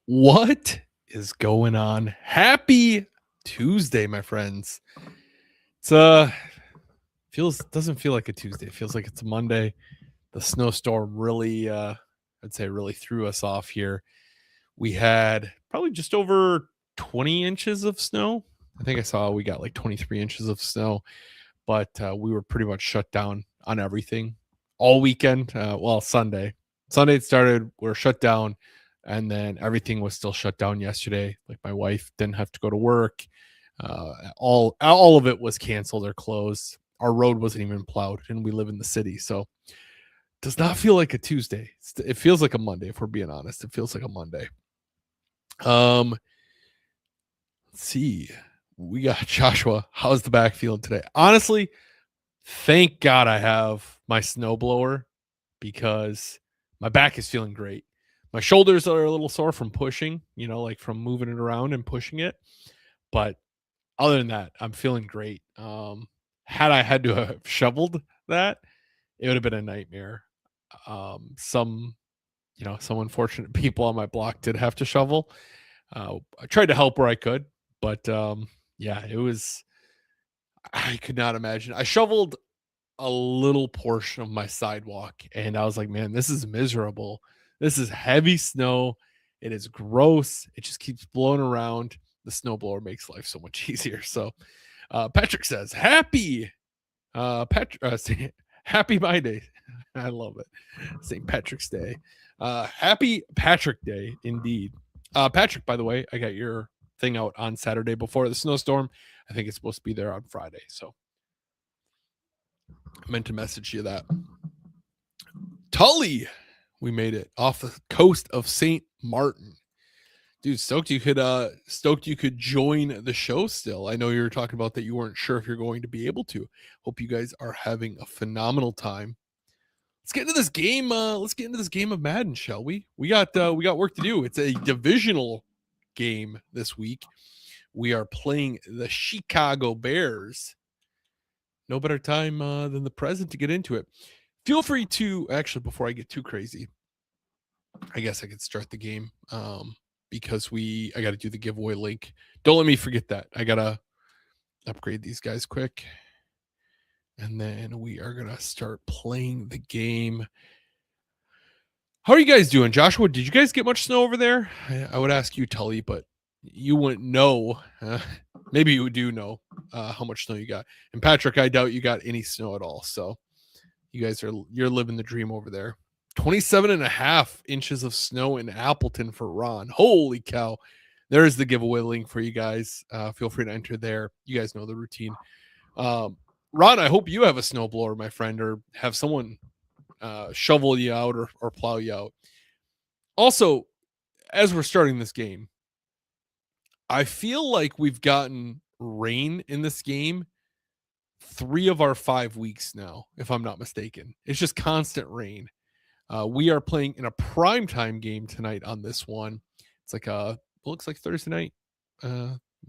What is going on? Happy Tuesday, my friends. It's feels doesn't feel like a Tuesday. It feels like it's a Monday. The snowstorm really I'd say really threw us off here. We had probably just over 20 inches of snow. I think I saw we got like 23 inches of snow, but we were pretty much shut down on everything all weekend. Well, Sunday. Sunday it started, we are shut down, and then everything was still shut down yesterday. Like my wife didn't have to go to work. All of it was canceled or closed. Our road wasn't even plowed, and we live in the city, so it does not feel like a Tuesday. It feels like a Monday, if we're being honest. It feels like a Monday. Let's see. We got Joshua. How's the back feeling today? Honestly, thank God I have my snowblower because my back is feeling great. My shoulders are a little sore from pushing, like from moving it around and pushing it. But other than that, I'm feeling great. Had I had to have shoveled that, it would have been a nightmare. Some unfortunate people on my block did have to shovel. I tried to help where I could, but yeah, I could not imagine. I shoveled a little portion of my sidewalk and I was like, man, this is miserable. This is heavy snow. It is gross. It just keeps blowing around. The snowblower makes life so much easier. So Patrick says, happy my day. I love it. St. Patrick's Day. Happy Patrick Day indeed. Patrick, by the way, I got your thing out on Saturday before the snowstorm. I think it's supposed to be there on Friday. So I meant to message you that. Tully, we made it off the coast of St. Martin. Dude, stoked you could join the show still. I know you were talking about that you weren't sure if you're going to be able to. Hope you guys are having a phenomenal time. Let's get into this game. Let's get into this game of Madden, shall we? We got work to do. It's a divisional game this week. We are playing the Chicago Bears. No better time than the present to get into it. Feel free to actually, before I get too crazy, I guess I could start the game because I got to do the giveaway link. Don't let me forget that. I gotta upgrade these guys quick, and then we are gonna start playing the game. How are you guys doing, Joshua? Did you guys get much snow over there? I would ask you, Tully, but you wouldn't know. Maybe you do know how much snow you got. And Patrick, I doubt you got any snow at all. So you're living the dream over there. 27 and a half inches of snow in Appleton for Ron. Holy cow. There's the giveaway link for you guys. Feel free to enter there. You guys know the routine. Ron, I hope you have a snowblower, my friend, or have someone shovel you out or plow you out. Also, as we're starting this game, I feel like we've gotten rain in this game 3 of our 5 weeks now, if I'm not mistaken. It's just constant rain. We are playing in a primetime game tonight on this one. It's like looks like Thursday night.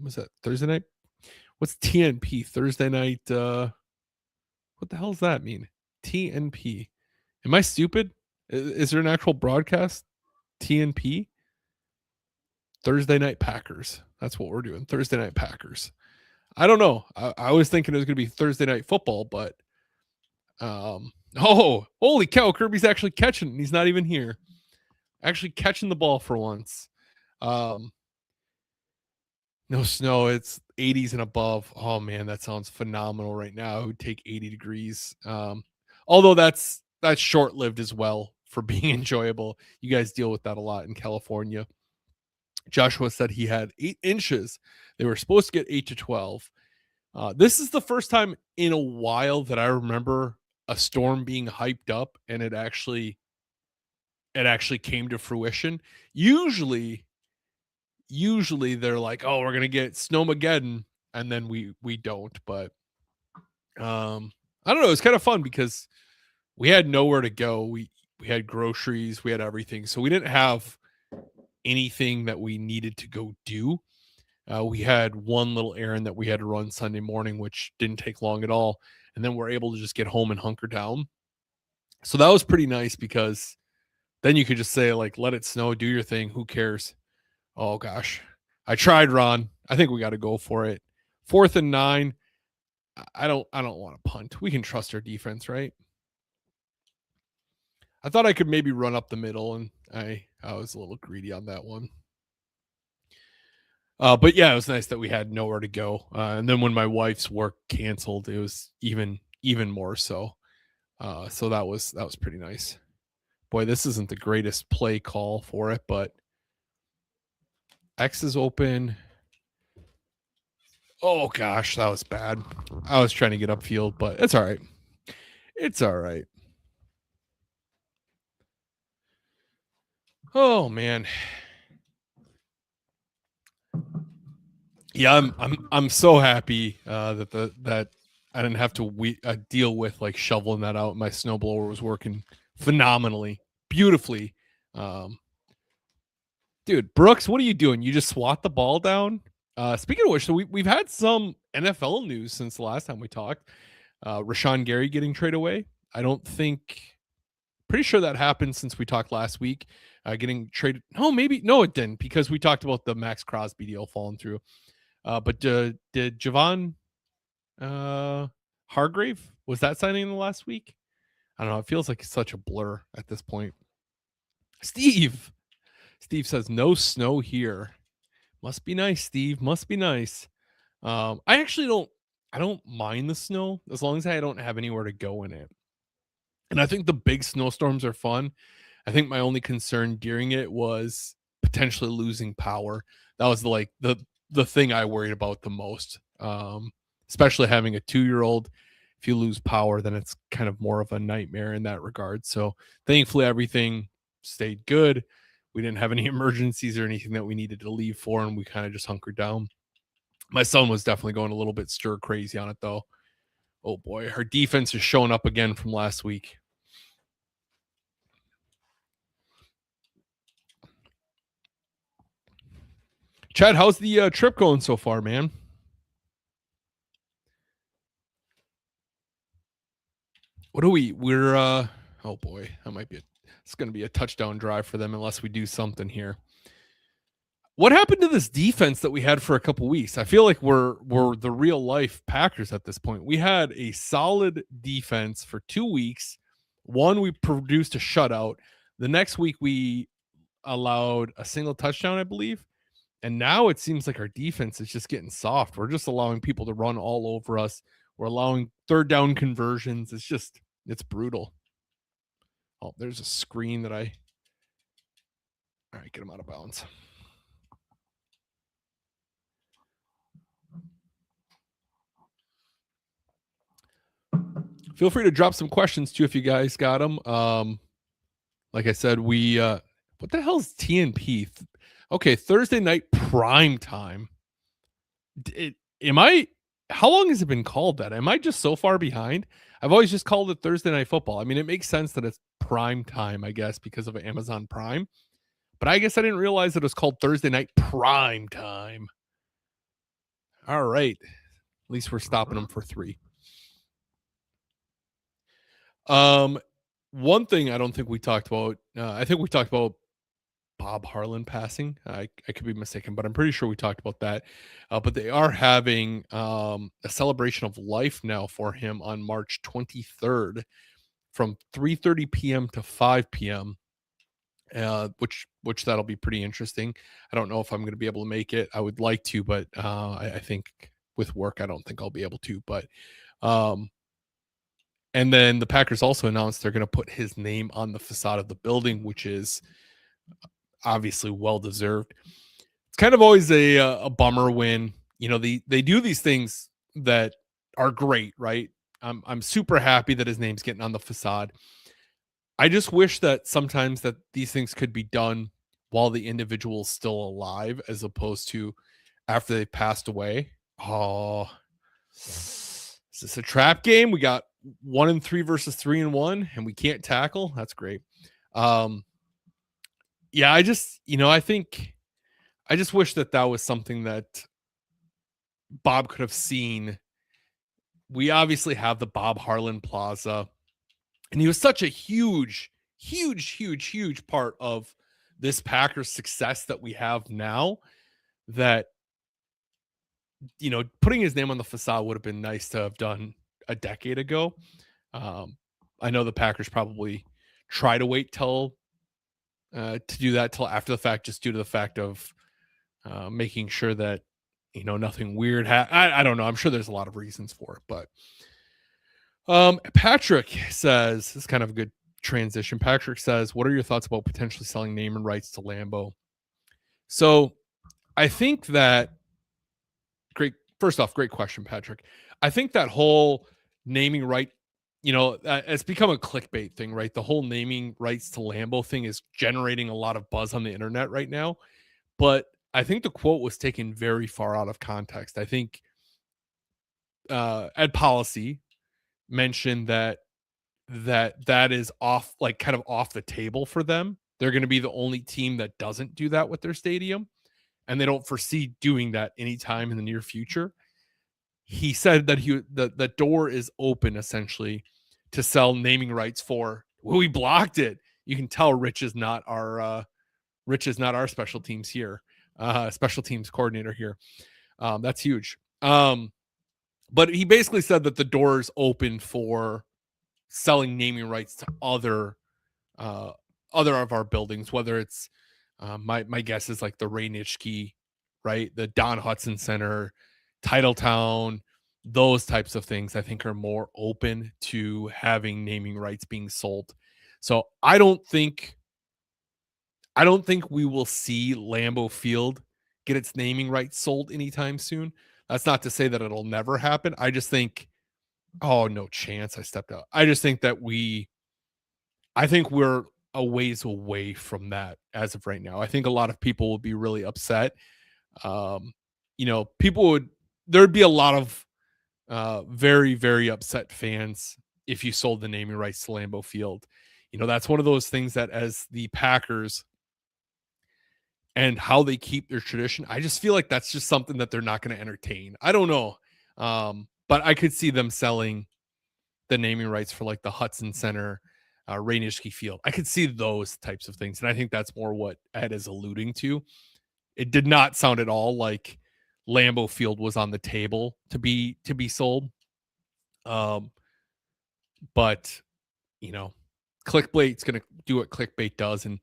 Was that Thursday night? What's TNP? Thursday night. What the hell does that mean? TNP. Am I stupid? Is there an actual broadcast? TNP? Thursday night Packers. That's what we're doing. Thursday night Packers. I don't know. I was thinking it was going to be Thursday night football, but holy cow, Kirby's actually catching. He's not even here. Actually catching the ball for once. No snow. It's 80s and above. Oh man, that sounds phenomenal right now. It would take 80 degrees. Although that's short-lived as well for being enjoyable. You guys deal with that a lot in California. Joshua said he had 8 inches. They were supposed to get 8 to 12. This is the first time in a while that I remember a storm being hyped up and it actually came to fruition. Usually they're like, oh, we're gonna get Snowmageddon, and then we don't. But I don't know. It's kind of fun because we had nowhere to go. We had groceries, we had everything, so we didn't have anything that we needed to go do. We had one little errand that we had to run Sunday morning, which didn't take long at all. And then we're able to just get home and hunker down. So that was pretty nice because then you could just say, like, let it snow, do your thing. Who cares? Oh gosh. I tried, Ron. I think we got to go for it. 4th and 9. I don't want to punt. We can trust our defense, right? I thought I could maybe run up the middle, and I was a little greedy on that one. But yeah, it was nice that we had nowhere to go. And then when my wife's work canceled, it was even more so. So that was pretty nice. Boy, this isn't the greatest play call for it, but X is open. Oh gosh, that was bad. I was trying to get upfield, but it's all right. It's all right. Oh man. Yeah, I'm so happy that I didn't have to deal with like shoveling that out. My snowblower was working phenomenally, beautifully. Um, Dude, Brooks, what are you doing? You just swat the ball down? Speaking of which, so we've had some NFL news since the last time we talked. Rashawn Gary getting traded away. I don't think, pretty sure that happened since we talked last week. Getting traded. No, maybe, no, it didn't because we talked about the Max Crosby deal falling through. But did Javon Hargrave, was that signing in the last week? I don't know. It feels like such a blur at this point. Steve. Steve says no snow here. Must be nice, Steve. Must be nice. I actually don't mind the snow as long as I don't have anywhere to go in it. And I think the big snowstorms are fun. I think my only concern during it was potentially losing power. That was the thing I worried about the most. Especially having a 2-year-old. If you lose power, then it's kind of more of a nightmare in that regard. So thankfully everything stayed good. We didn't have any emergencies or anything that we needed to leave for, and we kind of just hunkered down. My son was definitely going a little bit stir crazy on it though. Oh boy, our defense is showing up again from last week. Chad, how's the trip going so far, man? What do we're oh boy, that might be it's going to be a touchdown drive for them unless we do something here. What happened to this defense that we had for a couple weeks? I feel like we're the real life Packers at this point. We had a solid defense for 2 weeks. One, we produced a shutout. The next week we allowed a single touchdown, I believe. And now it seems like our defense is just getting soft. We're just allowing people to run all over us. We're allowing third down conversions. It's brutal. Oh, there's a screen that I. All right, get him out of bounds. Feel free to drop some questions too if you guys got them. Like I said, we what the hell is TNP? Okay, Thursday night prime time. Am I? How long has it been called that? Am I just so far behind? I've always just called it Thursday night football. I mean, it makes sense that it's prime time, I guess, because of Amazon Prime. But I guess I didn't realize that it was called Thursday night prime time. All right. At least we're stopping them for 3. One thing I don't think we talked about. I think we talked about Bob Harlan passing. I could be mistaken, but I'm pretty sure we talked about that. But they are having a celebration of life now for him on March 23rd from 3:30 p.m. to 5 p.m. Which that'll be pretty interesting. I don't know if I'm going to be able to make it. I would like to, but I think with work, I don't think I'll be able to. But and then the Packers also announced they're going to put his name on the facade of the building, which is obviously well deserved. It's kind of always a bummer when they do these things that are great, right? I'm super happy that his name's getting on the facade. I just wish that sometimes that these things could be done while the individual's still alive, as opposed to after they passed away. Oh, is this a trap game? We got 1-3 versus 3-1, and we can't tackle. That's great. Yeah, I just, I think I just wish that was something that Bob could have seen. We obviously have the Bob Harlan Plaza, and he was such a huge part of this Packers success that we have now, that, putting his name on the facade would have been nice to have done a decade ago. Um, I know the Packers probably try to wait till to do that till after the fact, just due to the fact of making sure that nothing weird. I don't know. I'm sure there's a lot of reasons for it, but Patrick says, this is kind of a good transition. Patrick says, "What are your thoughts about potentially selling name and rights to Lambeau?" So I think that great. First off, great question, Patrick. I think that whole naming right, it's become a clickbait thing, right? The whole naming rights to Lambeau thing is generating a lot of buzz on the internet right now. But I think the quote was taken very far out of context. I think Ed Policy mentioned that is off, like kind of off the table for them. They're going to be the only team that doesn't do that with their stadium, and they don't foresee doing that anytime in the near future. He said that the door is open essentially to sell naming rights for. Well, we blocked it. You can tell Rich is not our special teams here, special teams coordinator here. That's huge. But he basically said that the door is open for selling naming rights to other of our buildings, whether it's my guess is like the Ray Nitschke, right, the Don Hudson Center, Titletown, those types of things. I think are more open to having naming rights being sold. So I don't think we will see Lambeau Field get its naming rights sold anytime soon. That's not to say that it'll never happen. I just think, oh, no chance. I stepped out. I just think that I think we're a ways away from that as of right now. I think a lot of people will be really upset. There'd be a lot of very, very upset fans if you sold the naming rights to Lambeau Field. That's one of those things that, as the Packers and how they keep their tradition, I just feel like that's just something that they're not going to entertain. I don't know. But I could see them selling the naming rights for like the Hudson Center, Ray Nitschke Field. I could see those types of things. And I think that's more what Ed is alluding to. It did not sound at all like Lambeau Field was on the table to be sold. But clickbait's going to do what clickbait does, and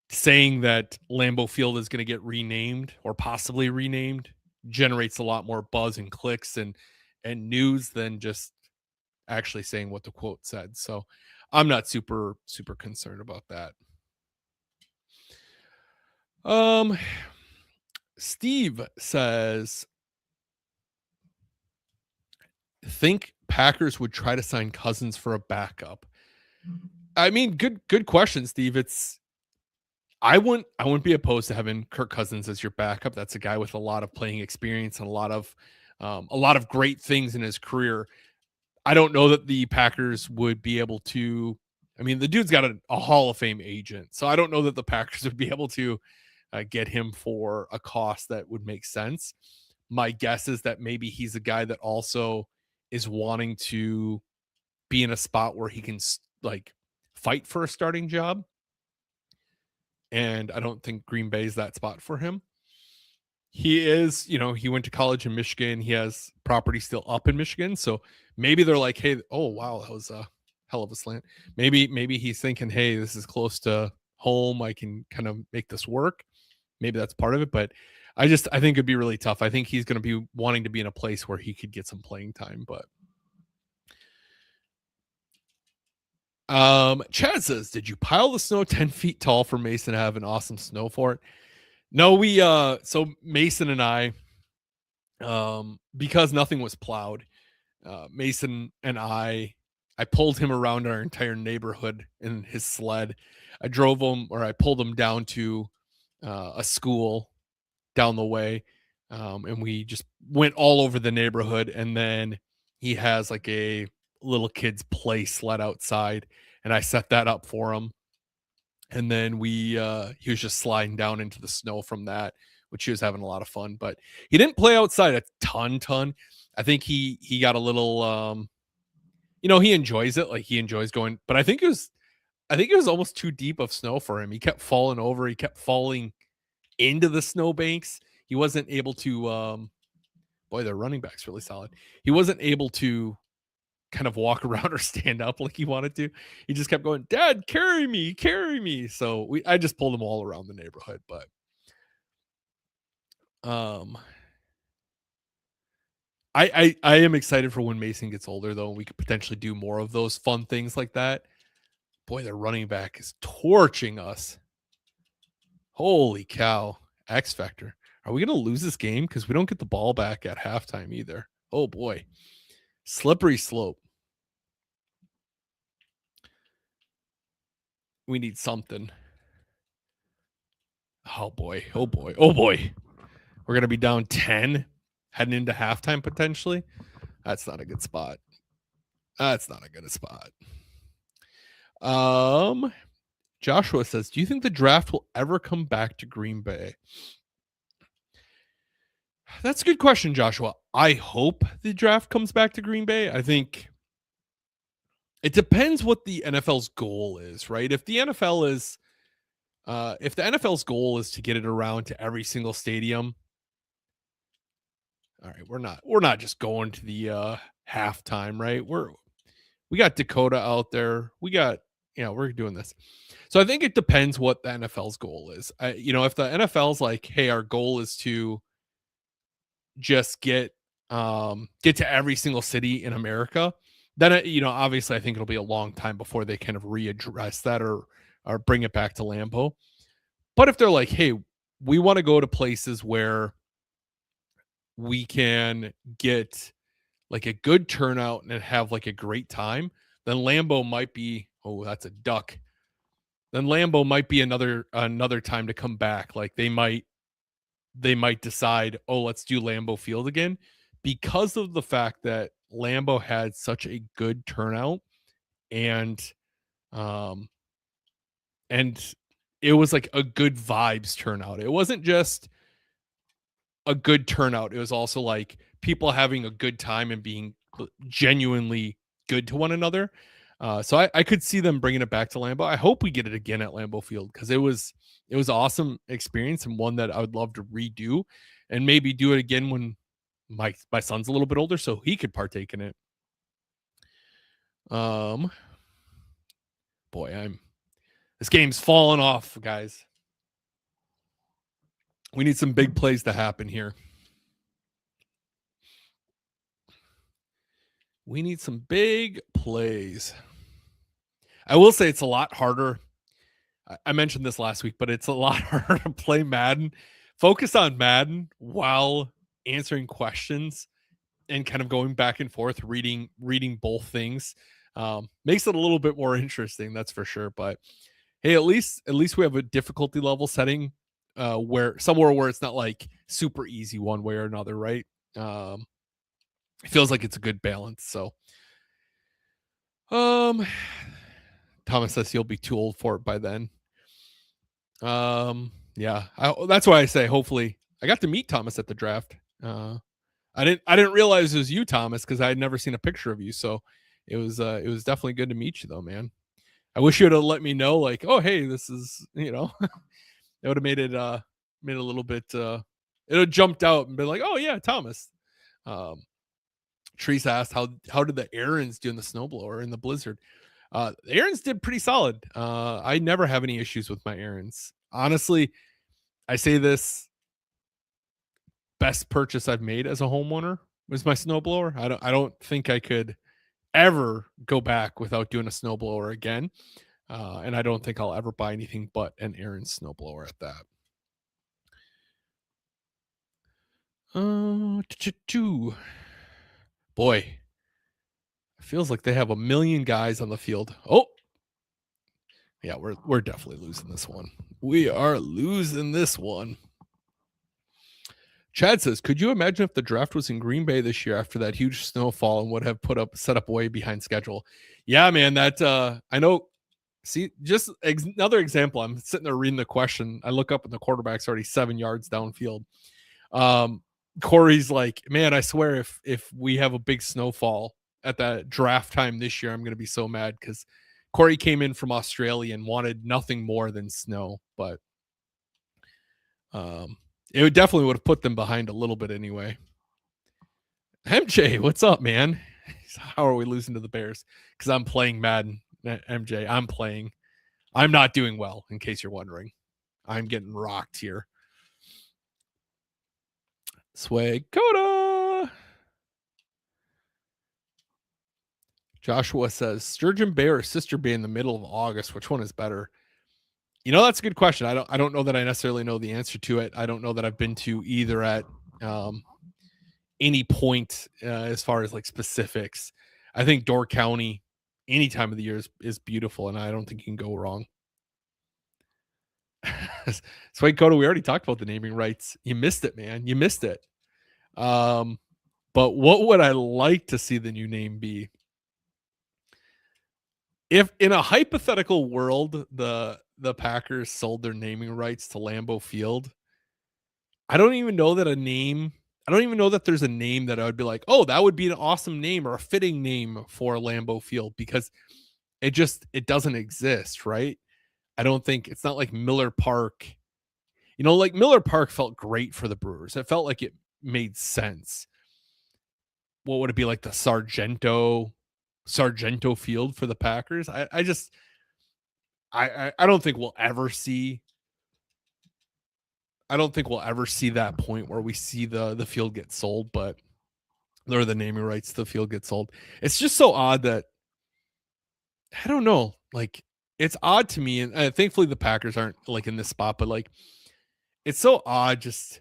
saying that Lambeau Field is going to get renamed or possibly renamed generates a lot more buzz and clicks and news than just actually saying what the quote said. So I'm not super concerned about that. Steve says, think Packers would try to sign Cousins for a backup. I mean, good question, Steve. I wouldn't be opposed to having Kirk Cousins as your backup. That's a guy with a lot of playing experience and a lot of great things in his career. I don't know that the Packers would be able to. I mean, the dude's got a Hall of Fame agent, so I don't know that the Packers would be able to get him for a cost that would make sense. My guess is that maybe he's a guy that also is wanting to be in a spot where he can like fight for a starting job. And I don't think Green Bay is that spot for him. He is, he went to college in Michigan. He has property still up in Michigan. So maybe they're like, hey, oh, wow, that was a hell of a slant. Maybe he's thinking, hey, this is close to home. I can kind of make this work. Maybe that's part of it. But I think it'd be really tough. I think he's going to be wanting to be in a place where he could get some playing time. But Chad says, did you pile the snow 10 feet tall for Mason to have an awesome snow fort? No, so Mason and I, because nothing was plowed, Mason and I pulled him around our entire neighborhood in his sled. I pulled him down to a school down the way, and we just went all over the neighborhood. And then he has like a little kid's play sled outside, and I set that up for him. And then he was just sliding down into the snow from that, which he was having a lot of fun. But he didn't play outside a ton. I think he got a little, he enjoys it. Like, he enjoys going. But I think I think it was almost too deep of snow for him. He kept falling over. He kept falling into the snowbanks. He wasn't able to. Boy, their running back's really solid. He wasn't able to kind of walk around or stand up like he wanted to. He just kept going, "Dad, carry me, carry me." So I just pulled him all around the neighborhood. But um, I am excited for when Mason gets older though, and we could potentially do more of those fun things like that. Boy, their running back is torching us. Holy cow. X Factor. Are we going to lose this game? Because we don't get the ball back at halftime either. Oh boy. Slippery slope. We need something. Oh boy. Oh boy. Oh boy. We're going to be down 10 heading into halftime potentially. That's not a good spot. That's not a good spot. Joshua says, "Do you think the draft will ever come back to Green Bay?" That's a good question, Joshua. I hope the draft comes back to Green Bay. I think it depends what the NFL's goal is, right? If the NFL's goal is to get it around to every single stadium, all right, we're not just going to the halftime, right? We got Dakota out there. We're doing this. So I think it depends what the NFL's goal is. If the NFL's like, hey, our goal is to just get to every single city in America, then obviously I think it'll be a long time before they kind of readdress that or bring it back to Lambeau. But if they're like, hey, we want to go to places where we can get like a good turnout and have like a great time, then Lambeau might be, oh, that's a duck. Then Lambeau might be another time to come back. Like they might decide, oh, let's do Lambeau Field again, because of the fact that Lambeau had such a good turnout, and um and it was like a good vibes turnout. It wasn't just a good turnout. It was also like people having a good time and being genuinely good to one another. So I could see them bringing it back to Lambeau. I hope we get it again at Lambeau Field because it was awesome experience and one that I would love to redo and maybe do it again when my son's a little bit older so he could partake in it. Boy, this game's falling off, guys. We need some big plays to happen here. We need some big plays. I will say it's a lot harder. I mentioned this last week, but it's a lot harder to play Madden. Focus on Madden while answering questions and kind of going back and forth, reading both things. Makes it a little bit more interesting, that's for sure. But hey, at least we have a difficulty level setting where it's not like super easy one way or another, right? It feels like it's a good balance. So Thomas says he'll be too old for it by then. Yeah, that's why I say hopefully. I got to meet Thomas at the draft. I didn't realize it was you, Thomas, because I had never seen a picture of you. So it was definitely good to meet you, though, man. I wish you would have let me know, like, oh, hey, this is, it would have made it a little bit. It would have jumped out and been like, oh yeah, Thomas. Teresa asked how did the Aarons do in the snowblower in the blizzard? The Aarons did pretty solid. I never have any issues with my Aarons. Honestly, I say this, best purchase I've made as a homeowner was my snowblower. I don't think I could ever go back without doing a snowblower again. And I don't think I'll ever buy anything but an Aaron's snowblower at that. Boy, it feels like they have a million guys on the field. Oh, yeah, we're definitely losing this one. We are losing this one. Chad says, could you imagine if the draft was in Green Bay this year after that huge snowfall and would have set up way behind schedule? Yeah, man, that I know. See, just another example. I'm sitting there reading the question. I look up and the quarterback's already 7 yards downfield. Corey's like, man, I swear if we have a big snowfall at that draft time this year, I'm going to be so mad because Corey came in from Australia and wanted nothing more than snow, but it would definitely would have put them behind a little bit anyway. MJ, what's up, man? How are we losing to the Bears? Because I'm playing Madden. MJ, I'm playing. I'm not doing well, in case you're wondering. I'm getting rocked here. Swag Coda. Joshua says, Sturgeon Bay or Sister Bay in the middle of August. Which one is better? That's a good question. I don't know that I necessarily know the answer to it. I don't know that I've been to either at any point as far as like specifics. I think Door County any time of the year is beautiful, and I don't think you can go wrong. So wait, Coda, we already talked about the naming rights. You missed it, man. You missed it. But what would I like to see the new name be? If in a hypothetical world, the Packers sold their naming rights to Lambeau Field, I don't even know that there's a name that I would be like, oh, that would be an awesome name or a fitting name for Lambeau Field, because it doesn't exist, right? I don't think it's not like Miller Park. Like Miller Park felt great for the Brewers. It felt like it made sense. What would it be like, the Sargento Field for the Packers? I don't think we'll ever see. I don't think we'll ever see that point where we see the field get sold, but or the naming rights to the field get sold. It's just so odd that I don't know. Like, it's odd to me, and thankfully the Packers aren't like in this spot, but like, it's so odd. Just,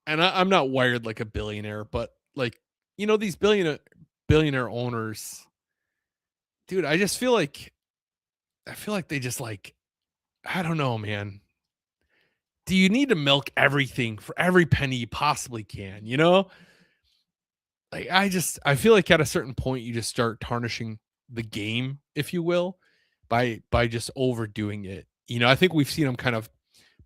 and I'm not wired like a billionaire, but like, these billionaire owners, dude. I feel like they just like, I don't know, man. Do you need to milk everything for every penny you possibly can? Like, I feel like at a certain point you just start tarnishing the game, if you will, by just overdoing it. I think we've seen them kind of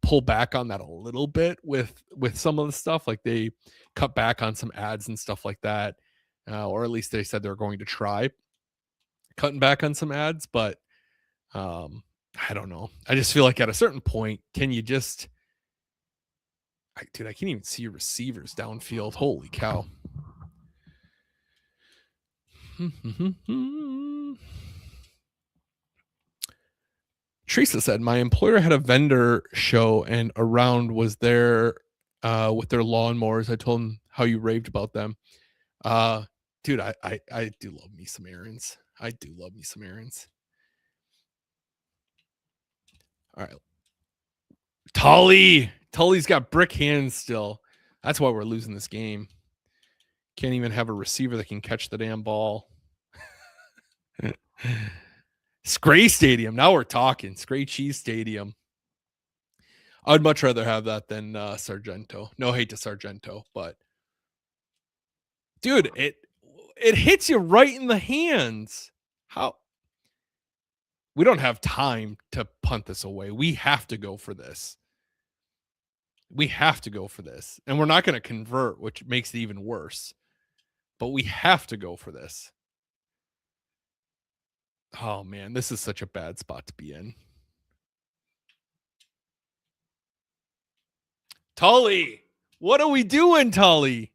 pull back on that a little bit with some of the stuff. Like, they cut back on some ads and stuff like that, or at least they said they're going to try cutting back on some ads. But I don't know. I just feel like at a certain point, can you just, dude, I can't even see receivers downfield. Holy cow. Teresa said, my employer had a vendor show and around was there with their lawnmowers. I told him how you raved about them. Dude, I do love me some errands. I do love me some errands. All right. Tully's got brick hands still. That's why we're losing this game. Can't even have a receiver that can catch the damn ball. Scray Stadium. Now we're talking. Scray Cheese Stadium. I'd much rather have that than Sargento. No hate to Sargento, but dude, it hits you right in the hands. How? We don't have time to punt this away. We have to go for this. We have to go for this. And we're not going to convert, which makes it even worse. But we have to go for this. Oh, man, this is such a bad spot to be in. Tully, what are we doing, Tully?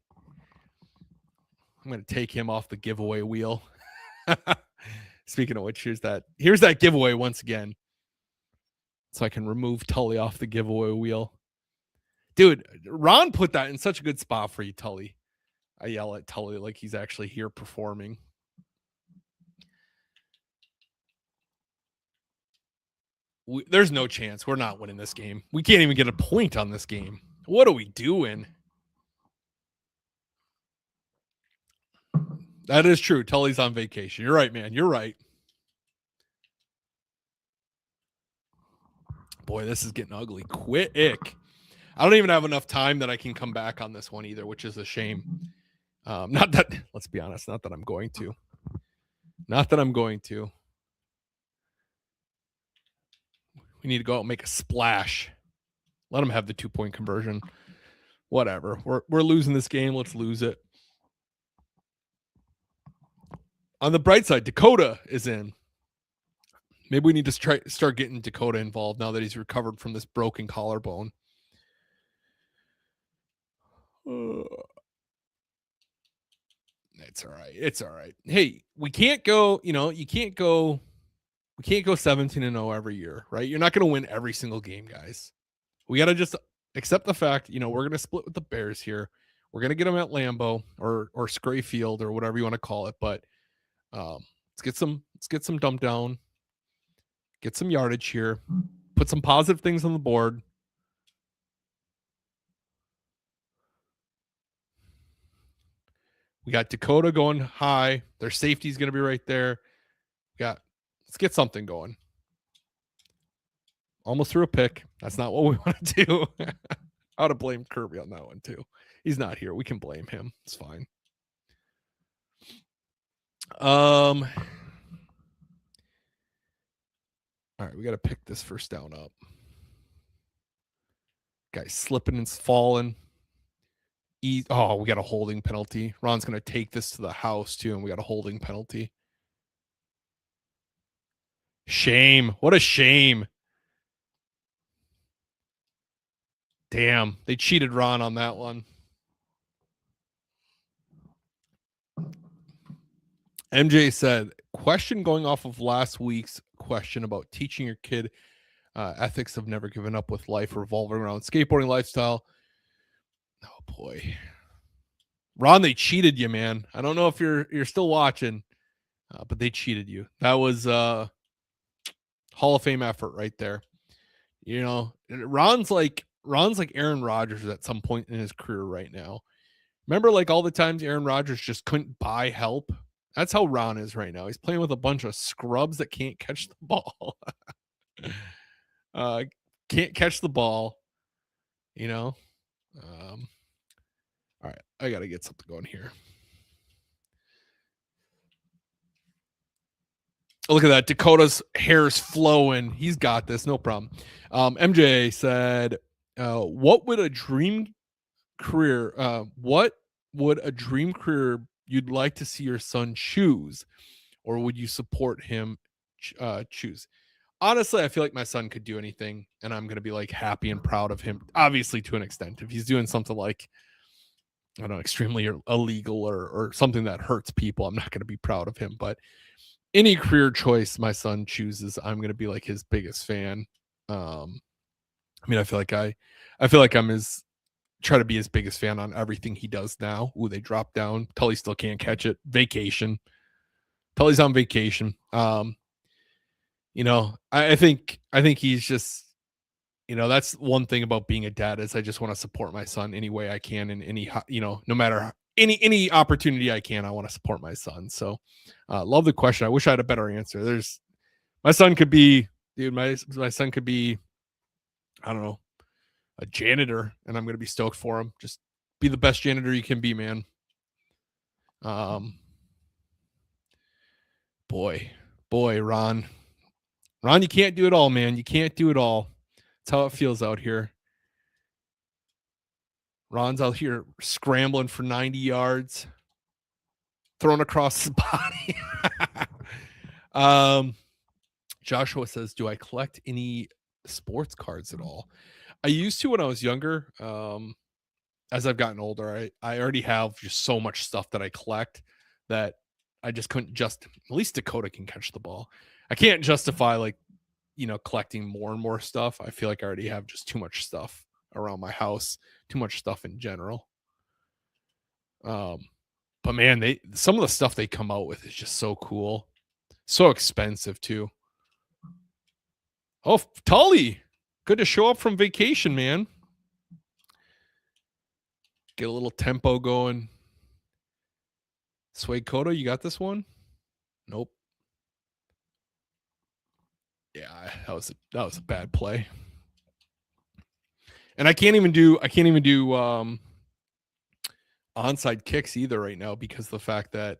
I'm going to take him off the giveaway wheel. Speaking of which, here's that giveaway once again. So I can remove Tully off the giveaway wheel. Dude, Ron put that in such a good spot for you, Tully. I yell at Tully like he's actually here performing. There's no chance. We're not winning this game. We can't even get a point on this game. What are we doing? That is true. Tully's on vacation. You're right, man. You're right. Boy, this is getting ugly quick. I don't even have enough time that I can come back on this one either, which is a shame. Not that, let's be honest, not that I'm going to. We need to go out and make a splash. Let them have the 2-point conversion. Whatever. We're losing this game. Let's lose it. On the bright side, Dakota is in. Maybe we need to start getting Dakota involved now that he's recovered from this broken collarbone. It's all right. It's all right. Hey, we can't go, you can't go, we can't go 17-0 every year, right? You're not going to win every single game, guys. We got to just accept the fact, we're going to split with the Bears here. We're going to get them at Lambeau or Scrayfield or whatever you want to call it. But let's get some dump down, get some yardage here, put some positive things on the board. We got Dakota going high. Their safety is going to be right there. Let's get something going. Almost threw a pick. That's not what we want to do. I ought to blame Kirby on that one too. He's not here. We can blame him. It's fine. All right, we got to pick this first down up. Guy's slipping and falling. We got a holding penalty. Ron's going to take this to the house too, and we got a holding penalty. Shame. What a shame. Damn, they cheated Ron on that one. MJ said, question going off of last week's question about teaching your kid ethics of never giving up with life revolving around skateboarding lifestyle. Oh boy, Ron, they cheated you, man. I don't know if you're still watching, but they cheated you. That was Hall of Fame effort right there. Ron's like Aaron Rodgers at some point in his career right now. Remember, like all the times Aaron Rodgers just couldn't buy help. That's how Ron is right now. He's playing with a bunch of scrubs that can't catch the ball. Can't catch the ball. All right, I got to get something going here. Look at that. Dakota's hair's flowing. He's got this. No problem. MJ said, what would a dream career you'd like to see your son choose, or would you support him choose? Honestly, I feel like my son could do anything, and I'm going to be like happy and proud of him, obviously to an extent. If he's doing something like, I don't know, extremely illegal or something that hurts people, I'm not going to be proud of him. But any career choice my son chooses, I'm going to be like his biggest fan. I feel like I'm try to be his biggest fan on everything he does now. Ooh, they drop down. Tully still can't catch it. Vacation. Tully's on vacation. I think he's just, that's one thing about being a dad is I just want to support my son any way I can in any, no matter any opportunity I can, I want to support my son. So love the question. I wish I had a better answer. My son could be, my son could be, I don't know, a janitor, and I'm going to be stoked for him. Just be the best janitor you can be, man. Boy, Ron, you can't do it all, man. You can't do it all. That's how it feels out here. Ron's out here scrambling for 90 yards, thrown across his body. Joshua says, do I collect any sports cards at all? I used to when I was younger. As I've gotten older, I already have just so much stuff that I collect that I just couldn't at least Dakota can catch the ball. I can't justify collecting more and more stuff. I feel like I already have just too much stuff around my house, too much stuff in general. But man, some of the stuff they come out with is just so cool. So expensive too. Oh, Tully, good to show up from vacation, man. Get a little tempo going. Sway Kodo, you got this one? Nope. Yeah, that was a bad play. And I can't even do onside kicks either right now because of the fact that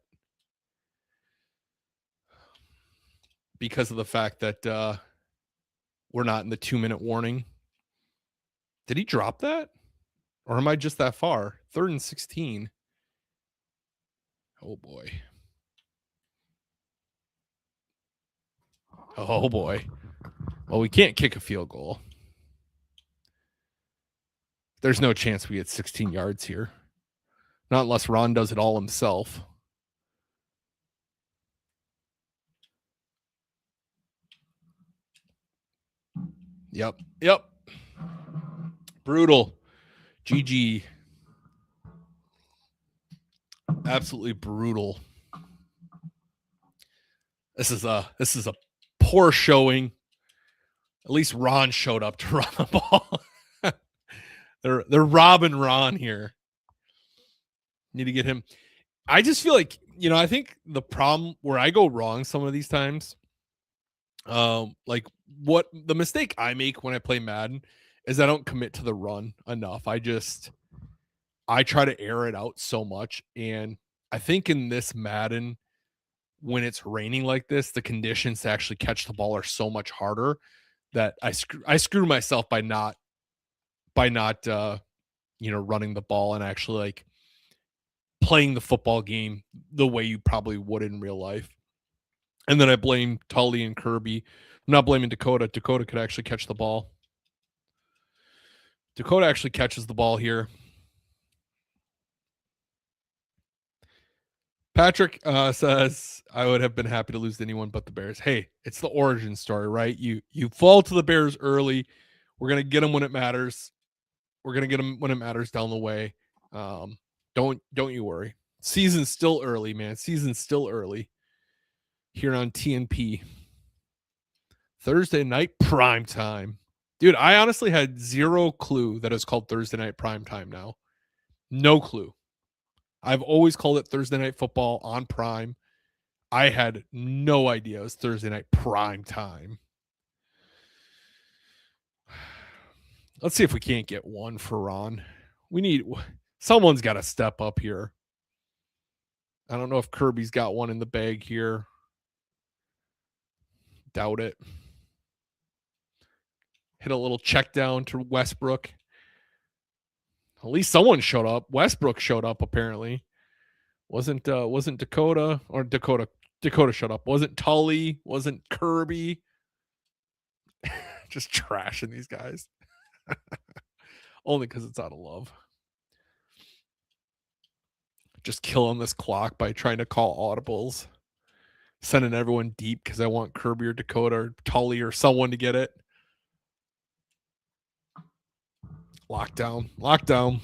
we're not in the 2-minute warning. Did he drop that? Or am I just that far? 3rd and 16. Oh boy. Oh boy. Well, we can't kick a field goal. There's no chance we get 16 yards here. Not unless Ron does it all himself. Yep. Brutal. GG. Absolutely brutal. This is a poor showing. At least Ron showed up to run the ball. they're robbing Ron here. Need to get him. I just feel like, I think the problem where I go wrong some of these times, like what the mistake I make when I play Madden is I don't commit to the run enough. I try to air it out so much. And I think in this Madden, when it's raining like this, the conditions to actually catch the ball are so much harder that I screw myself by not running the ball and actually like playing the football game the way you probably would in real life. And then I blame Tully and Kirby. I'm not blaming Dakota. Dakota could actually catch the ball. Dakota actually catches the ball here. Patrick says, I would have been happy to lose to anyone but the Bears. Hey, it's the origin story, right? You fall to the Bears early. We're going to get them when it matters. We're going to get them when it matters down the way. Don't you worry. Season's still early, man. Season's still early here on TNP. Thursday night prime time. Dude, I honestly had zero clue that it's called Thursday night prime time now. No clue. I've always called it Thursday night football on prime. I had no idea it was Thursday night prime time. Let's see if we can't get one for Ron. Someone's got to step up here. I don't know if Kirby's got one in the bag here. Doubt it. Hit a little check down to Westbrook. At least someone showed up. Westbrook showed up apparently. Wasn't Dakota or Dakota showed up. Wasn't Tully, wasn't Kirby. Just trashing these guys. Only because it's out of love. Just killing this clock by trying to call audibles. Sending everyone deep because I want Kirby or Dakota or Tully or someone to get it. Lockdown.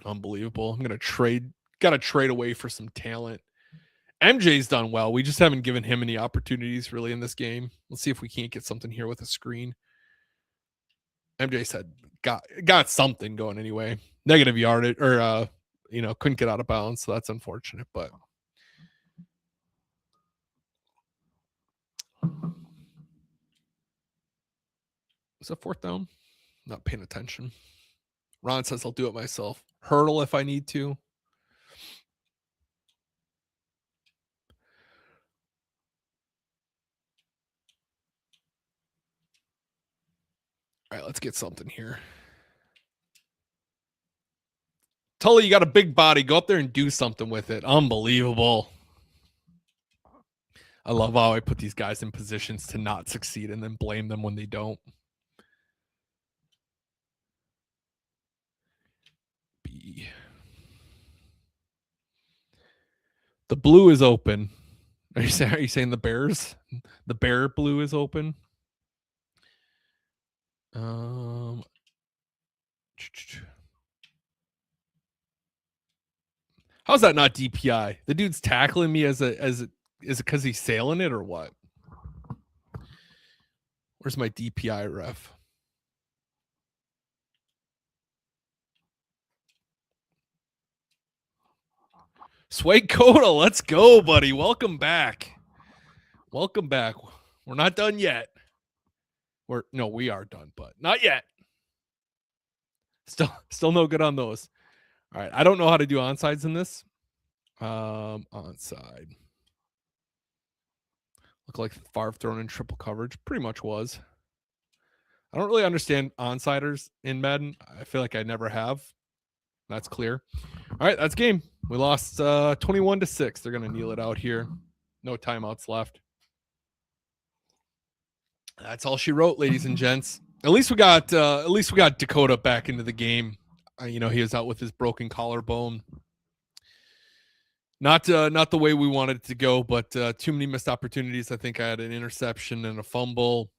Unbelievable. I'm gonna gotta trade away for some talent. MJ's done well. We just haven't given him any opportunities really in this game. Let's see if we can't get something here with a screen. MJ said got something going anyway. Negative yardage or couldn't get out of bounds, so that's unfortunate, but is that fourth down? Not paying attention. Ron says I'll do it myself. Hurdle if I need to. All right, let's get something here. Tully, you got a big body. Go up there and do something with it. Unbelievable. I love how I put these guys in positions to not succeed and then blame them when they don't. B. The blue is open. Are you saying the Bears? The bear blue is open? How's that not DPI? The dude's tackling me is it because he's sailing it or what? Where's my DPI ref? Sway Coda, let's go, buddy. Welcome back. We're not done yet. We are done, but not yet. Still no good on those. All right. I don't know how to do onsides in this. Onside. Look like Favre thrown in triple coverage. Pretty much was. I don't really understand onsiders in Madden. I feel like I never have. That's clear. All right, that's game. We lost 21-6. They're going to kneel it out here. No timeouts left. That's all she wrote, ladies and gents. At least we got Dakota back into the game. He was out with his broken collarbone. Not the way we wanted it to go, but too many missed opportunities. I think I had an interception and a fumble,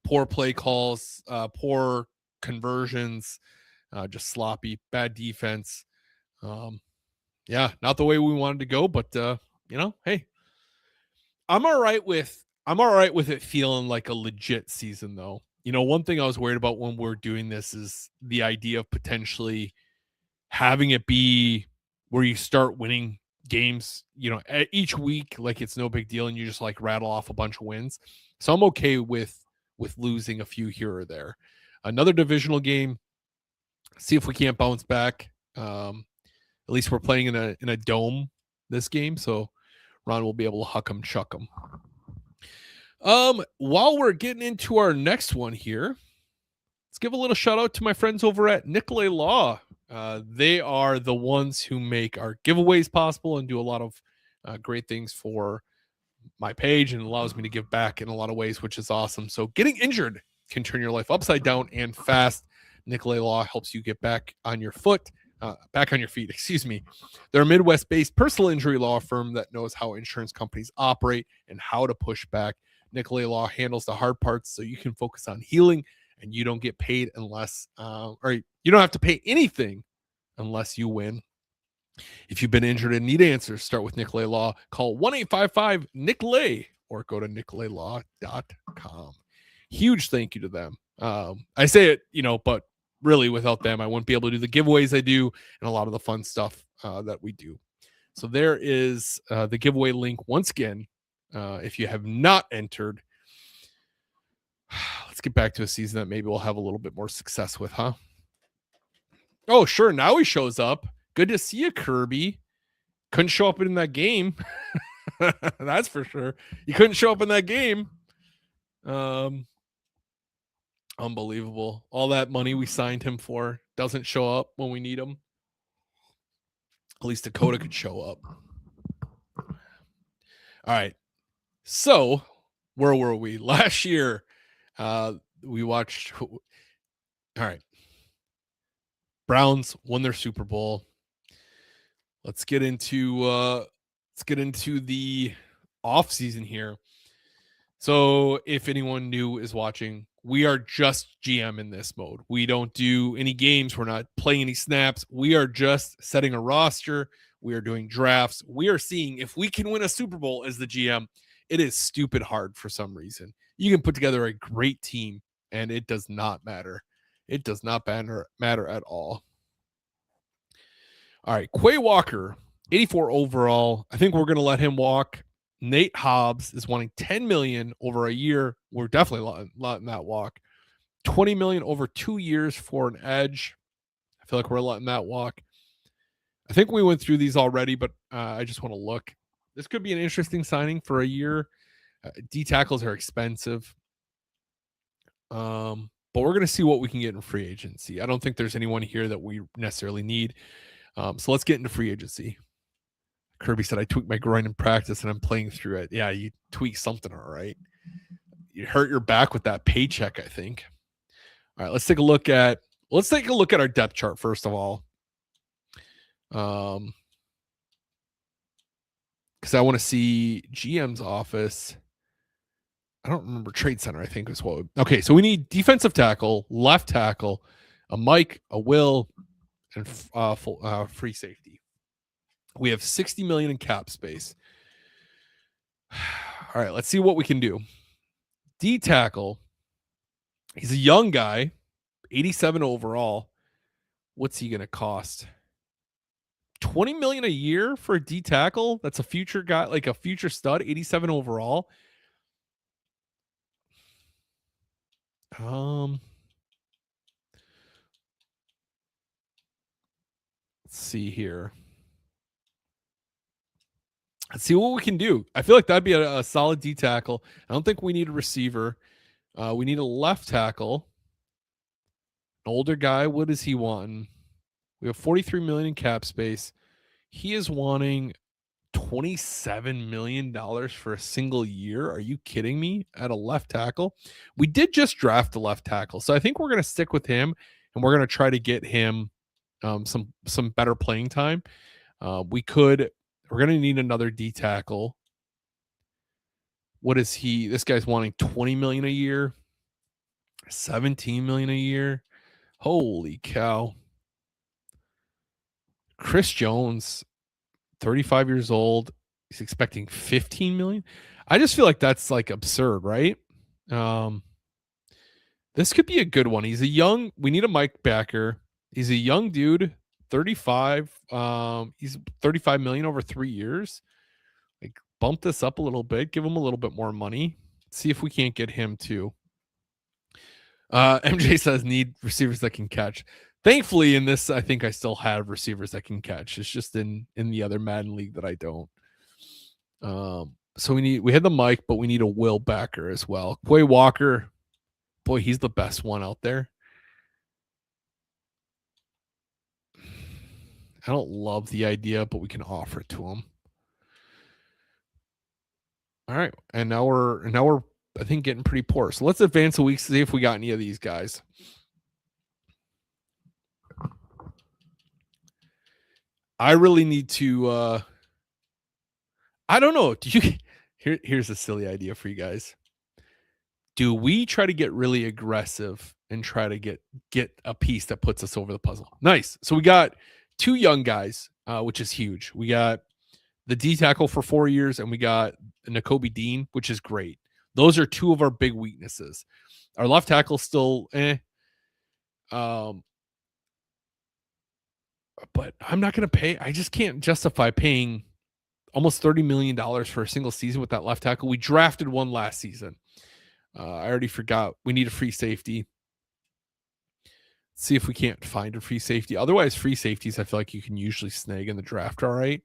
poor play calls, poor conversions, just sloppy, bad defense. Yeah, not the way we wanted to go, but hey, I'm all right with it feeling like a legit season though. One thing I was worried about when we're doing this is the idea of potentially having it be where you start winning games, each week, like it's no big deal, and you just like rattle off a bunch of wins. So I'm okay with losing a few here or there. Another divisional game, see if we can't bounce back. At least we're playing in a dome this game, so Ron will be able to huck 'em, chuck 'em. While we're getting into our next one here, let's give a little shout out to my friends over at Nicolet Law. They are the ones who make our giveaways possible and do a lot of great things for my page, and allows me to give back in a lot of ways, which is awesome. So getting injured can turn your life upside down and fast. Nicolet Law helps you get back on your feet, excuse me. They're a Midwest-based personal injury law firm that knows how insurance companies operate and how to push back. Nicolet Law handles the hard parts so you can focus on healing, and you don't get paid unless, or you don't have to pay anything unless you win. If you've been injured and need answers, start with Nicolet Law. Call 1-855-NICOLET or go to nicoletlaw.com. Huge thank you to them. I say it, but really without them, I wouldn't be able to do the giveaways I do and a lot of the fun stuff that we do. So there is the giveaway link once again. If you have not entered, let's get back to a season that maybe we'll have a little bit more success with, huh? Oh, sure. Now he shows up. Good to see you, Kirby. Couldn't show up in that game. That's for sure. You couldn't show up in that game. Unbelievable. All that money we signed him for doesn't show up when we need him. At least Dakota could show up. All right. So, where were we? Last year, we watched. All right. Browns won their Super Bowl. Let's get into the off season here. So if anyone new is watching, we are just GM in this mode. We don't do any games. We're not playing any snaps. We are just setting a roster. We are doing drafts. We are seeing if we can win a Super Bowl as the GM. It is stupid hard for some reason. You can put together a great team, and it does not matter. It does not matter at all. All right, Quay Walker, 84 overall. I think we're going to let him walk. Nate Hobbs is wanting $10 million over a year. We're definitely letting that walk. $20 million over 2 years for an edge. I feel like we're letting that walk. I think we went through these already, but I just want to look. This could be an interesting signing for a year. D tackles are expensive. But we're going to see what we can get in free agency. I don't think there's anyone here that we necessarily need. So let's get into free agency. Kirby said, I tweaked my groin in practice and I'm playing through it. Yeah, you tweak something, all right. You hurt your back with that paycheck, I think. All right, let's take a look at our depth chart first of all. Because I want to see GM's office. I don't remember trade center, I think is what. Okay, so we need defensive tackle, left tackle, a Mike, a Will, and free safety. We have $60 million in cap space. All right, let's see what we can do. D tackle. He's a young guy, 87 overall. What's he going to cost? $20 million a year for a D tackle? That's a future guy, like a future stud, 87 overall. Let's see here. Let's see what we can do. I feel like that'd be a solid D tackle. I don't think we need a receiver. We need a left tackle. An older guy. What is he wanting? We have $43 million in cap space. He is wanting $27 million for a single year. Are you kidding me? At a left tackle. We did just draft a left tackle. So I think we're going to stick with him and we're going to try to get him some better playing time. We're going to need another D tackle. What is he? This guy's wanting 20 million a year, 17 million a year. Holy cow. Chris Jones, 35 years old. He's expecting 15 million. I just feel like that's like absurd, right? This could be a good one. We need a Mike backer. He's a young dude, 35. He's 35 million over 3 years. Like bump this up a little bit, give him a little bit more money. See if we can't get him too. MJ says need receivers that can catch. Thankfully, in this, I think I still have receivers that can catch. It's just in the other Madden league that I don't. So we had the Mike, but we need a Will backer as well. Quay Walker, boy, he's the best one out there. I don't love the idea, but we can offer it to him. All right, and now we're I think getting pretty poor. So let's advance a week, see if we got any of these guys. I really need to I don't know. Do you here's a silly idea for you guys. Do we try to get really aggressive and try to get a piece that puts us over the puzzle? Nice. So we got 2 young guys, which is huge. We got the D tackle for 4 years, and we got Nakobe Dean, which is great. Those are 2 of our big weaknesses. Our left tackle still but I'm not going to pay. I just can't justify paying almost $30 million for a single season with that left tackle. We drafted one last season. I already forgot. We need a free safety. See if we can't find a free safety. Otherwise, free safeties, I feel like you can usually snag in the draft. All right.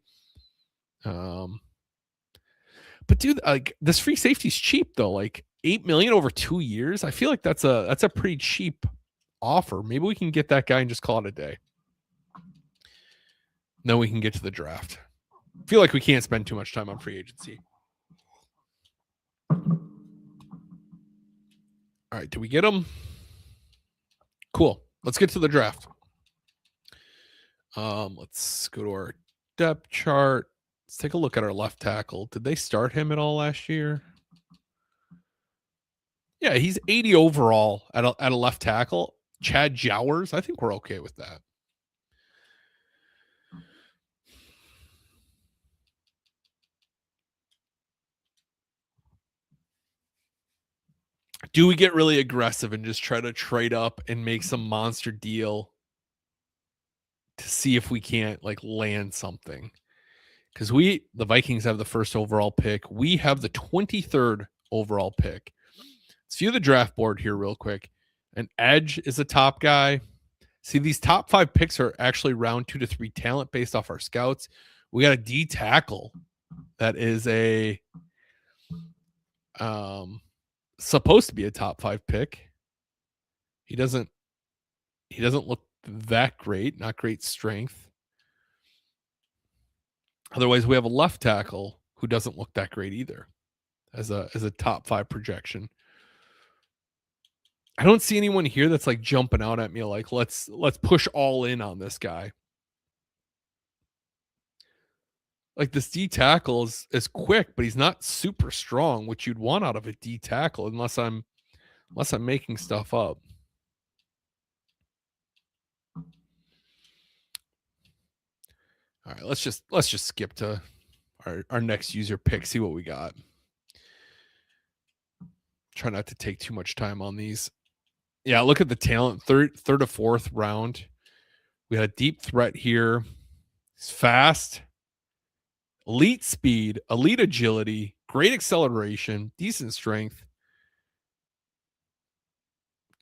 But dude, like this free safety is cheap though. Like 8 million over 2 years. I feel like that's a pretty cheap offer. Maybe we can get that guy and just call it a day. Then we can get to the draft. I feel like we can't spend too much time on free agency. All right, do we get him? Cool. Let's get to the draft. Let's go to our depth chart. Let's take a look at our left tackle. Did they start him at all last year? Yeah, he's 80 overall at a left tackle. Chad Jowers, I think we're okay with that. Do we get really aggressive and just try to trade up and make some monster deal to see if we can't like land something? Because the Vikings have the first overall pick. We have the 23rd overall pick. Let's view the draft board here real quick. An edge is a top guy. See, these top 5 picks are actually round 2 to 3 talent based off our scouts. We got a D tackle that is a supposed to be a top 5 pick. He doesn't look that great, not great strength. Otherwise, we have a left tackle who doesn't look that great either as a top 5 projection. I don't see anyone here that's like jumping out at me like let's push all in on this guy. Like this D tackle is quick, but he's not super strong, which you'd want out of a D tackle unless I'm making stuff up. All right, let's just skip to our next user pick, see what we got. Try not to take too much time on these. Yeah, look at the talent. Third to fourth round. We had a deep threat here. He's fast, elite speed, elite agility, great acceleration, decent strength,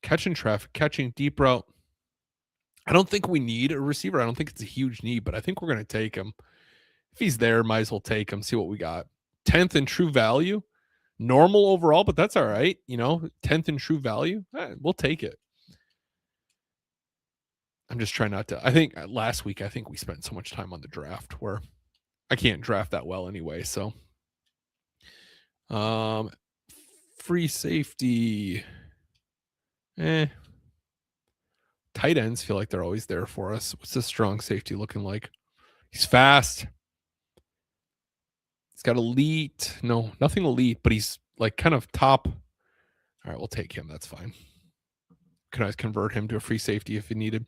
catching traffic, catching deep route. I don't think we need a receiver. I don't think it's a huge need, but I think we're going to take him. If he's there, might as well take him, see what we got. 10th in true value. Normal overall, but that's all right. 10th in true value. We'll take it. I'm just trying not to. I think last week, we spent so much time on the draft where I can't draft that well anyway. So, um, free safety. Eh. Tight ends feel like they're always there for us. What's this strong safety looking like? He's fast. He's got elite. No, nothing elite, but he's like kind of top. All right, we'll take him. That's fine. Can I convert him to a free safety if he needed?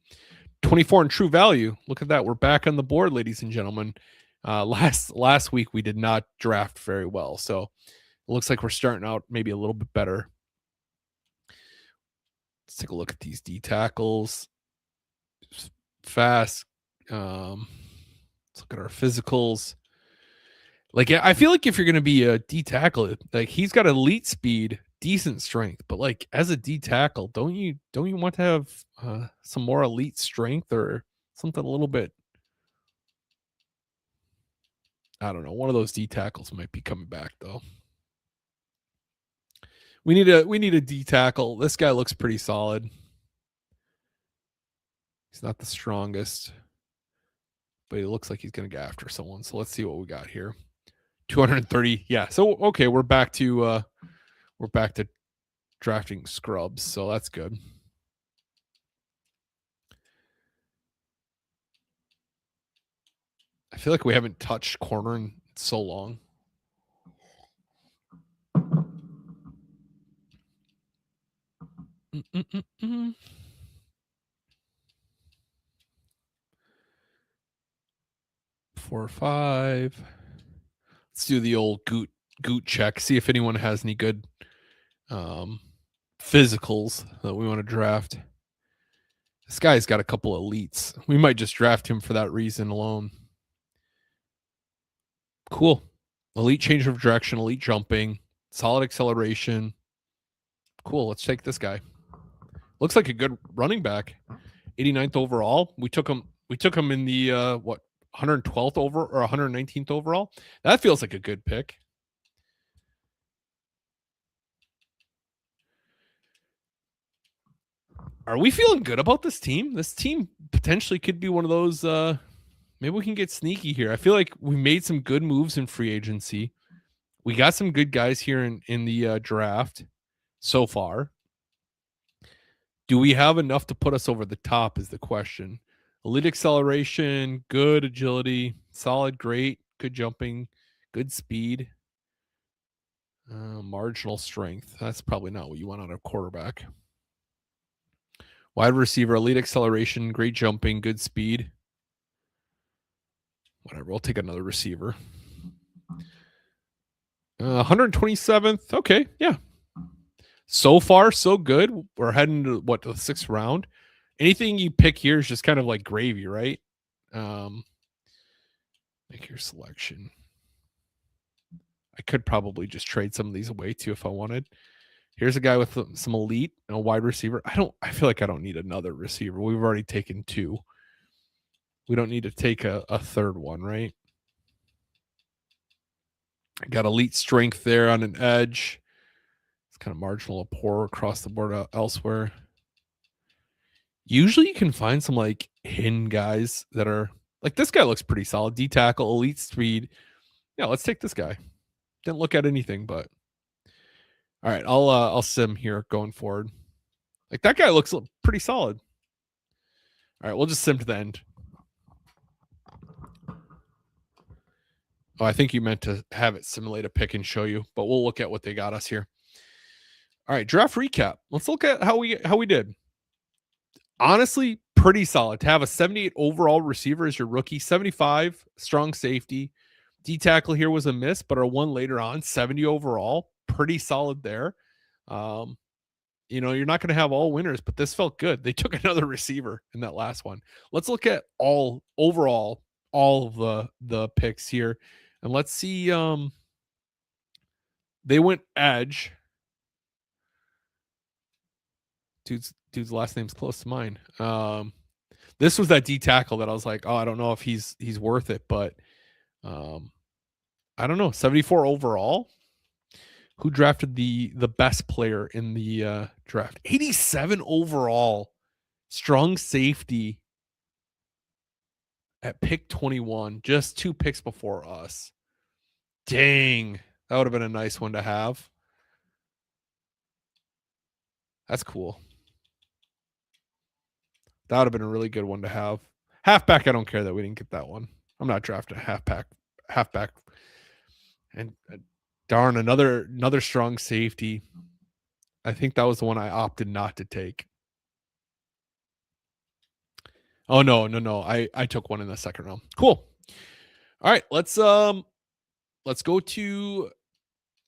24 in true value. Look at that. We're back on the board, ladies and gentlemen. Last week we did not draft very well, so it looks like we're starting out maybe a little bit better. Let's take a look at these D tackles. Fast. Let's look at our physicals. Like, I feel like if you're going to be a D tackle, like he's got elite speed, decent strength, but like as a D tackle, don't you want to have some more elite strength or something a little bit? I don't know. One of those D tackles might be coming back though. We need a D tackle. This guy looks pretty solid. He's not the strongest, but he looks like he's going to go after someone. So let's see what we got here. 230. Yeah. So okay, we're back to drafting scrubs. So that's good. I feel like we haven't touched corner in so long. Mm-mm-mm-mm. 4 or 5. Let's do the old goot check. See if anyone has any good physicals that we want to draft. This guy's got a couple of elites. We might just draft him for that reason alone. Cool. Elite change of direction, elite jumping, solid acceleration. Cool. Let's take this guy. Looks like a good running back. 89th overall. We took him in the 112th over or 119th overall. That feels like a good pick. Are we feeling good about this team? This team potentially could be one of those maybe we can get sneaky here. I feel like we made some good moves in free agency. We got some good guys here in the draft so far. Do we have enough to put us over the top is the question. Elite acceleration, good agility, solid, great, good jumping, good speed, marginal strength. That's probably not what you want out of quarterback. Wide receiver, elite acceleration, great jumping, good speed. Whatever, we'll take another receiver. 127th. Okay, yeah. So far, so good. We're heading to the 6th round. Anything you pick here is just kind of like gravy, right? Make your selection. I could probably just trade some of these away too if I wanted. Here's a guy with some elite and a wide receiver. I feel like I don't need another receiver. We've already taken 2. We don't need to take a third one, right? I got elite strength there on an edge. It's kind of marginal or poor across the board elsewhere. Usually you can find some like hidden guys that are like this guy looks pretty solid. D tackle, elite speed. Yeah, let's take this guy. Didn't look at anything, but all right, I'll sim here going forward. Like that guy looks pretty solid. All right, we'll just sim to the end. Oh, I think you meant to have it simulate a pick and show you, but we'll look at what they got us here. All right, draft recap. Let's look at how we did. Honestly, pretty solid to have a 78 overall receiver as your rookie, 75 strong safety. D tackle here was a miss, but our one later on, 70 overall, pretty solid there. You're not going to have all winners, but this felt good. They took another receiver in that last one. Let's look at all of the picks here, and let's see. They went edge. Dude's last name's close to mine. This was that D tackle that I was like, oh, I don't know if he's worth it, but I don't know. 74 overall. Who drafted the best player in the draft? 87 overall. Strong safety at pick 21, just 2 picks before us. Dang, that would have been a nice one to have. That's cool. That would have been a really good one to have. Halfback, I don't care that we didn't get that one. I'm not drafting a halfback. And darn, another strong safety. I think that was the one I opted not to take. Oh no. I took one in the second round. Cool. All right, let's go to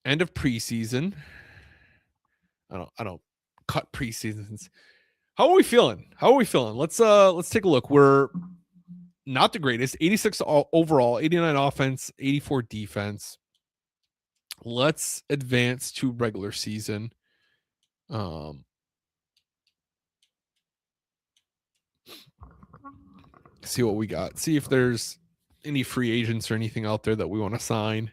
end of preseason. I don't cut preseasons. How are we feeling? Let's take a look. We're not the greatest. 86 overall, 89 offense, 84 defense. Let's advance to regular season. See what we got. See if there's any free agents or anything out there that we want to sign.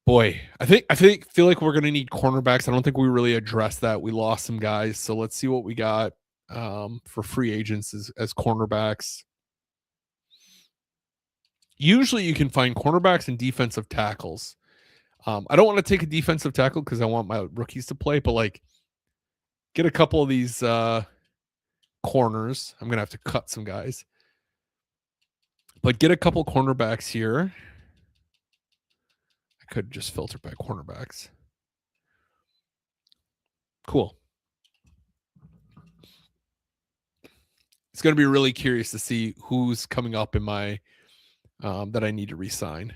Boy, I feel like we're gonna need cornerbacks. I don't think we really addressed that. We lost some guys, so let's see what we got for free agents as cornerbacks. Usually, you can find cornerbacks and defensive tackles. I don't want to take a defensive tackle because I want my rookies to play, but like get a couple of these corners. I'm gonna have to cut some guys, but get a couple cornerbacks here. I could just filter by cornerbacks. Cool. It's going to be really curious to see who's coming up in my that I need to re-sign.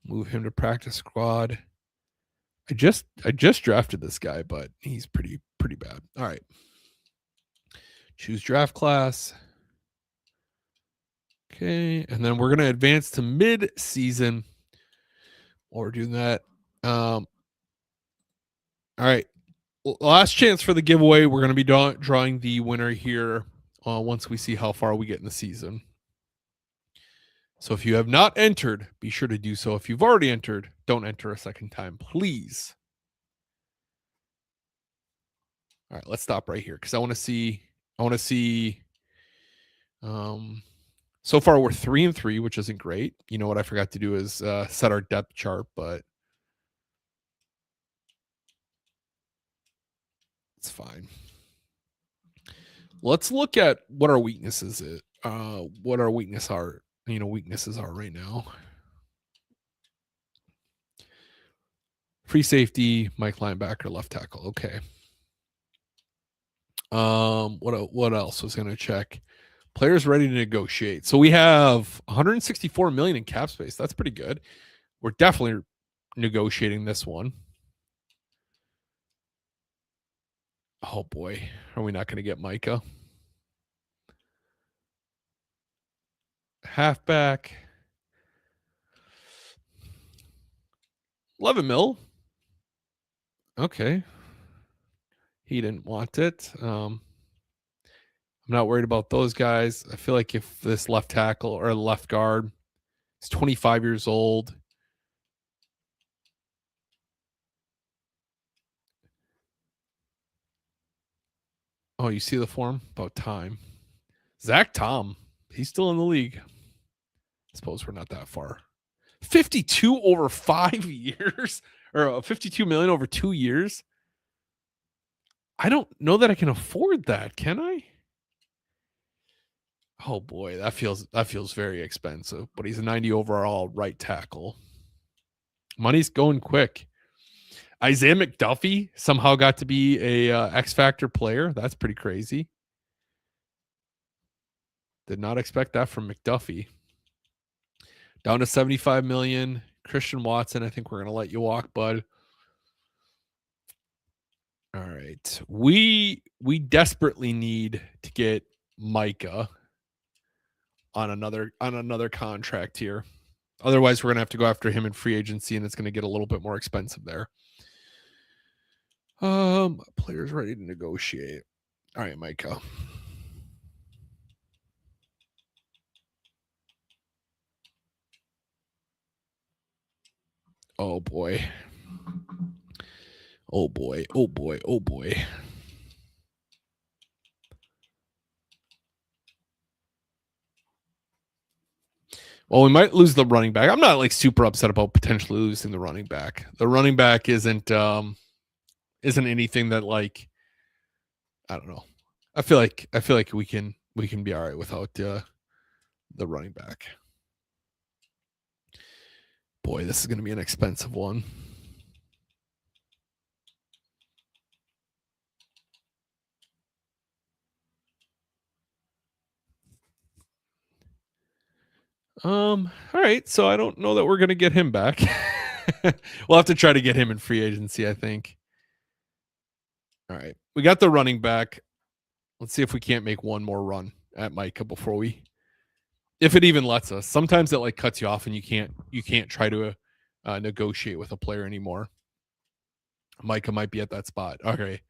Move him to practice squad. I just drafted this guy, but he's pretty bad. All right. Choose draft class. Okay, and then we're going to advance to mid-season. While we're doing that. All right. Last chance for the giveaway. We're going to be drawing the winner here once we see how far we get in the season. So if you have not entered, be sure to do so. If you've already entered, don't enter a second time, please. All right, let's stop right here because I want to see. So far we're 3-3, which isn't great. You know what I forgot to do is set our depth chart, but it's fine. Let's look at what our weaknesses is. What our weaknesses are right now. Free safety, Mike linebacker, left tackle. Okay. What else was going to check? Players ready to negotiate. So we have 164 million in cap space. That's pretty good. We're definitely negotiating this one. Oh boy, are we not going to get Micah? Halfback. 11 mil. Okay. He didn't want it. I'm not worried about those guys. I feel like if this left tackle or left guard is 25 years old, oh, you see the form? About time. Zach Tom, he's still in the league. I suppose we're not that far. 52 over 5 years or 52 million over 2 years. I don't know that I can afford that, can I? Oh boy, that feels very expensive, but he's a 90 overall right tackle. Money's going quick. Isaiah McDuffie somehow got to be a X Factor player. That's pretty crazy. Did not expect that from McDuffie. Down to 75 million. Christian Watson, I think we're going to let you walk, bud. All right. We desperately need to get Micah on another contract here. Otherwise, we're going to have to go after him in free agency, and it's going to get a little bit more expensive there. Players ready to negotiate. All right, Micah. Oh boy. Oh boy. Oh boy. Oh boy. Well, we might lose the running back. I'm not like super upset about potentially losing the running back. The running back isn't anything that like I don't know. I feel like we can be all right without the running back. Boy, this is going to be an expensive one. All right, so I don't know that we're going to get him back. We'll have to try to get him in free agency, I think. All right. We got the running back. Let's see if we can't make one more run at Micah before we, if it even lets us. Sometimes it like cuts you off and you can't try to negotiate with a player anymore. Micah might be at that spot. Okay.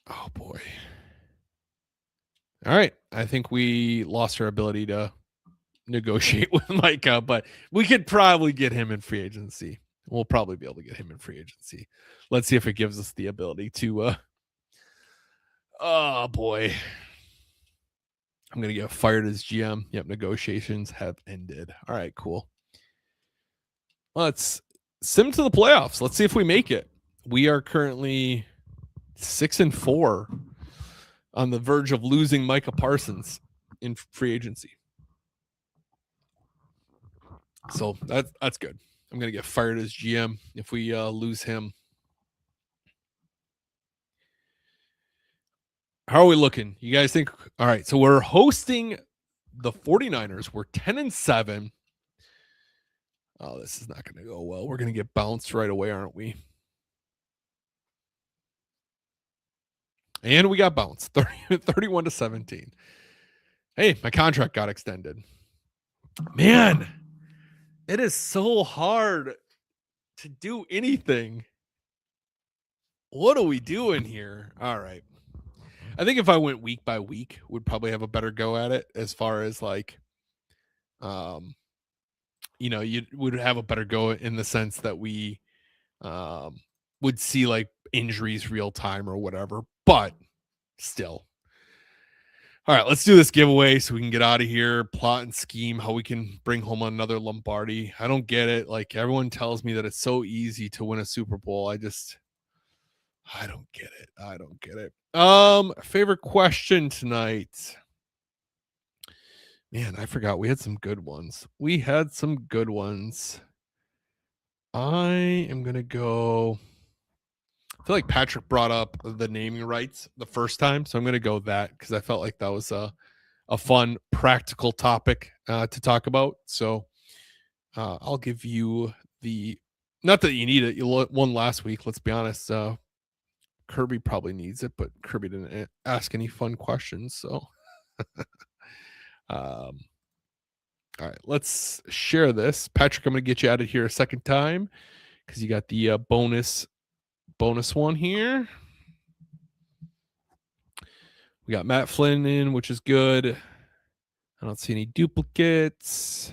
Oh boy. All right. I think we lost our ability to negotiate with Micah, but we could probably get him in free agency. We'll probably be able to get him in free agency. Let's see if it gives us the ability to oh boy. I'm gonna get fired as GM. Yep, negotiations have ended. All right, cool. Let's sim to the playoffs. Let's see if we make it. We are currently 6-4 on the verge of losing Micah Parsons in free agency. So that's good. I'm gonna get fired as GM if we lose him. How are we looking? You guys think? All right, so we're hosting the 49ers. We're 10-7. Oh, this is not going to go well. We're going to get bounced right away, aren't we? And we got bounced 31-17. Hey, my contract got extended. Man, it is so hard to do anything. What are we doing here? All right. I think if I went week by week, would probably have a better go at it as far as like you would have a better go in the sense that we would see like injuries real time or whatever, but still. All right, let's do this giveaway so we can get out of here, plot and scheme how we can bring home another Lombardi. I don't get it. Like everyone tells me that it's so easy to win a Super Bowl. I don't get it. I don't get it. Favorite question tonight. Man, I forgot. We had some good ones. I am going to go. I feel like Patrick brought up the naming rights the first time. So I'm going to go that because I felt like that was a fun, practical topic to talk about. So I'll give you not that you need it. You won last week. Let's be honest. Kirby probably needs it, but Kirby didn't ask any fun questions. So all right, let's share this. Patrick, I'm going to get you out of here a second time because you got the bonus one here. We got Matt Flynn in, which is good. I don't see any duplicates.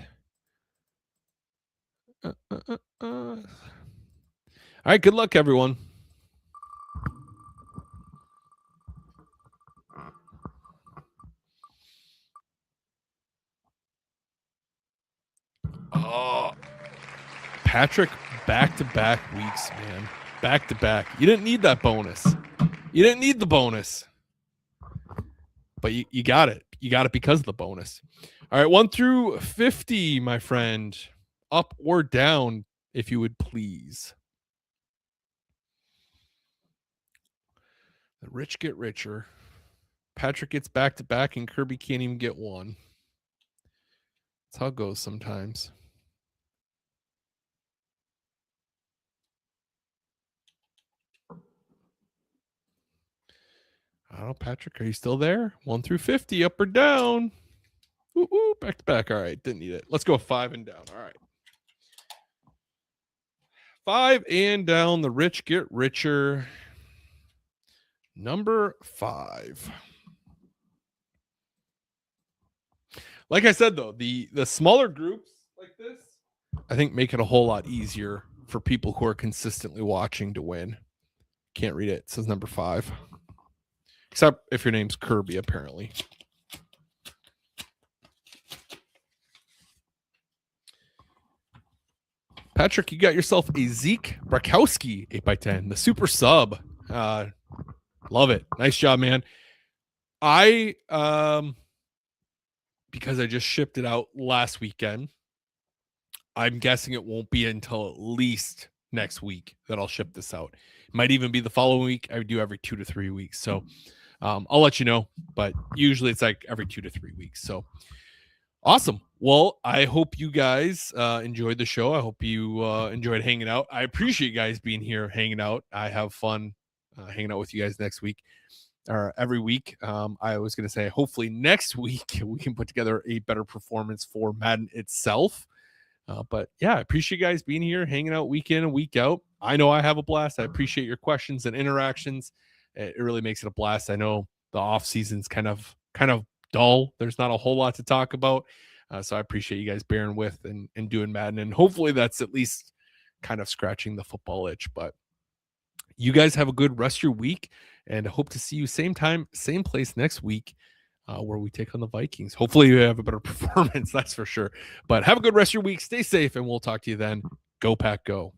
All right, good luck, everyone. Oh, Patrick, back-to-back weeks, man. Back-to-back. You didn't need that bonus. You didn't need the bonus. But you got it. You got it because of the bonus. All right, 1 through 50, my friend. Up or down, if you would please. The rich get richer. Patrick gets back-to-back, and Kirby can't even get one. That's how it goes sometimes. I don't know, Patrick, are you still there? 1 through 50, up or down? Ooh, back to back. All right, didn't need it. Let's go 5 and down. All right. 5 and down. The rich get richer. Number 5. Like I said, though, the smaller groups like this, I think make it a whole lot easier for people who are consistently watching to win. Can't read it. It says number 5. Except if your name's Kirby, apparently. Patrick, you got yourself a Zeke Brakowski 8x10, the super sub. Love it. Nice job, man. I because I just shipped it out last weekend, I'm guessing it won't be until at least next week that I'll ship this out. It might even be the following week. I do every 2 to 3 weeks. So I'll let you know, but usually it's like every 2 to 3 weeks. So awesome. Well, I hope you guys enjoyed the show. I hope you enjoyed hanging out. I appreciate you guys being here, hanging out. I have fun hanging out with you guys next week or every week. I was going to say, hopefully next week we can put together a better performance for Madden itself. But yeah, I appreciate you guys being here, hanging out week in and week out. I know I have a blast. I appreciate your questions and interactions. It really makes it a blast. I know the off season's kind of dull. There's not a whole lot to talk about. So I appreciate you guys bearing with and doing Madden. And hopefully that's at least kind of scratching the football itch. But you guys have a good rest of your week, and I hope to see you same time, same place next week where we take on the Vikings. Hopefully you have a better performance, that's for sure. But have a good rest of your week. Stay safe, and we'll talk to you then. Go Pack, go.